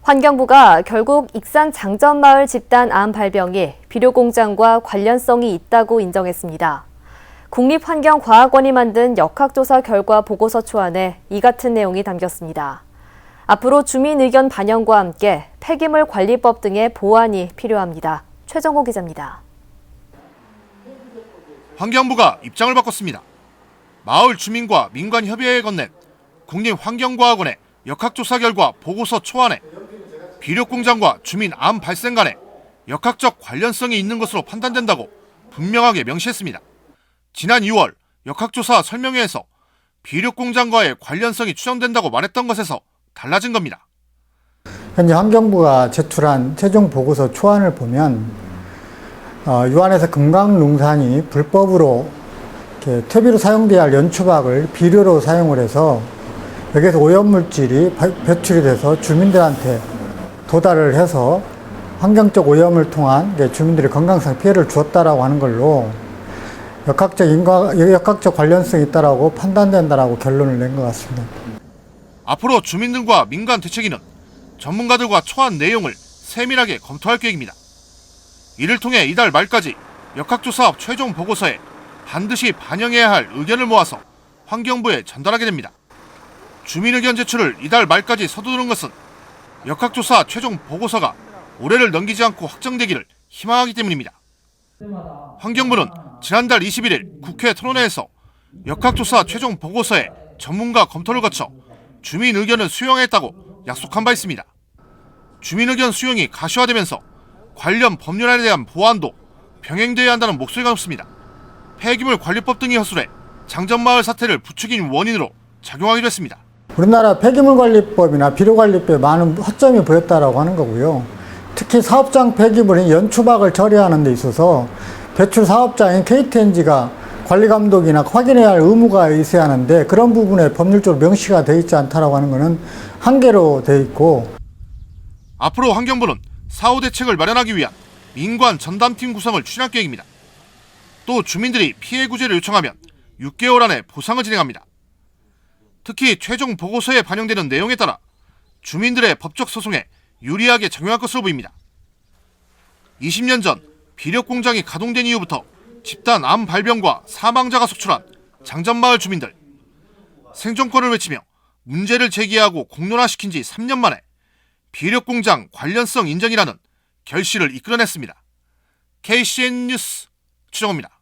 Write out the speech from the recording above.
환경부가 결국 익산 장전마을 집단 암 발병이 비료공장과 관련성이 있다고 인정했습니다. 국립환경과학원이 만든 역학조사 결과 보고서 초안에 이 같은 내용이 담겼습니다. 앞으로 주민 의견 반영과 함께 폐기물 관리법 등의 보완이 필요합니다. 최정호 기자입니다. 환경부가 입장을 바꿨습니다. 마을 주민과 민간 협의회에 건넨 국립환경과학원의 역학조사 결과 보고서 초안에 비료공장과 주민 암 발생 간에 역학적 관련성이 있는 것으로 판단된다고 분명하게 명시했습니다. 지난 2월 역학조사 설명회에서 비료공장과의 관련성이 추정된다고 말했던 것에서 달라진 겁니다. 현재 환경부가 제출한 최종 보고서 초안을 보면 유한에서 금강농산이 불법으로 퇴비로 사용돼야 할 연초박을 비료로 사용을 해서 여기에서 오염물질이 배출이 돼서 주민들한테 도달을 해서 환경적 오염을 통한 주민들의 건강상 피해를 주었다라고 하는 걸로 역학적 관련성이 있다라고 판단된다라고 결론을 낸 것 같습니다. 앞으로 주민들과 민간 대책위는 전문가들과 초안 내용을 세밀하게 검토할 계획입니다. 이를 통해 이달 말까지 역학조사업 최종 보고서에 반드시 반영해야 할 의견을 모아서 환경부에 전달하게 됩니다. 주민 의견 제출을 이달 말까지 서두르는 것은 역학조사 최종 보고서가 올해를 넘기지 않고 확정되기를 희망하기 때문입니다. 환경부는 지난달 21일 국회 토론회에서 역학조사 최종 보고서에 전문가 검토를 거쳐 주민 의견을 수용했다고 약속한 바 있습니다. 주민 의견 수용이 가시화되면서 관련 법률안에 대한 보완도 병행되어야 한다는 목소리가 높습니다. 폐기물 관리법 등이 허술해 장전마을 사태를 부추긴 원인으로 작용하기도 했습니다. 우리나라 폐기물관리법이나 비료관리법에 많은 허점이 보였다라고 하는 거고요. 특히 사업장 폐기물인 연초박을 처리하는 데 있어서 배출 사업장인 KTNG가 관리감독이나 확인해야 할 의무가 있어야 하는데 그런 부분에 법률적으로 명시가 되어 있지 않다라고 하는 것은 한계로 되어 있고, 앞으로 환경부는 사후 대책을 마련하기 위한 민관 전담팀 구성을 추진할 계획입니다. 또 주민들이 피해 구제를 요청하면 6개월 안에 보상을 진행합니다. 특히 최종 보고서에 반영되는 내용에 따라 주민들의 법적 소송에 유리하게 작용할 것으로 보입니다. 20년 전 비료공장이 가동된 이후부터 집단 암 발병과 사망자가 속출한 장전마을 주민들. 생존권을 외치며 문제를 제기하고 공론화시킨 지 3년 만에 비료공장 관련성 인정이라는 결실을 이끌어냈습니다. KCN 뉴스 최정호입니다.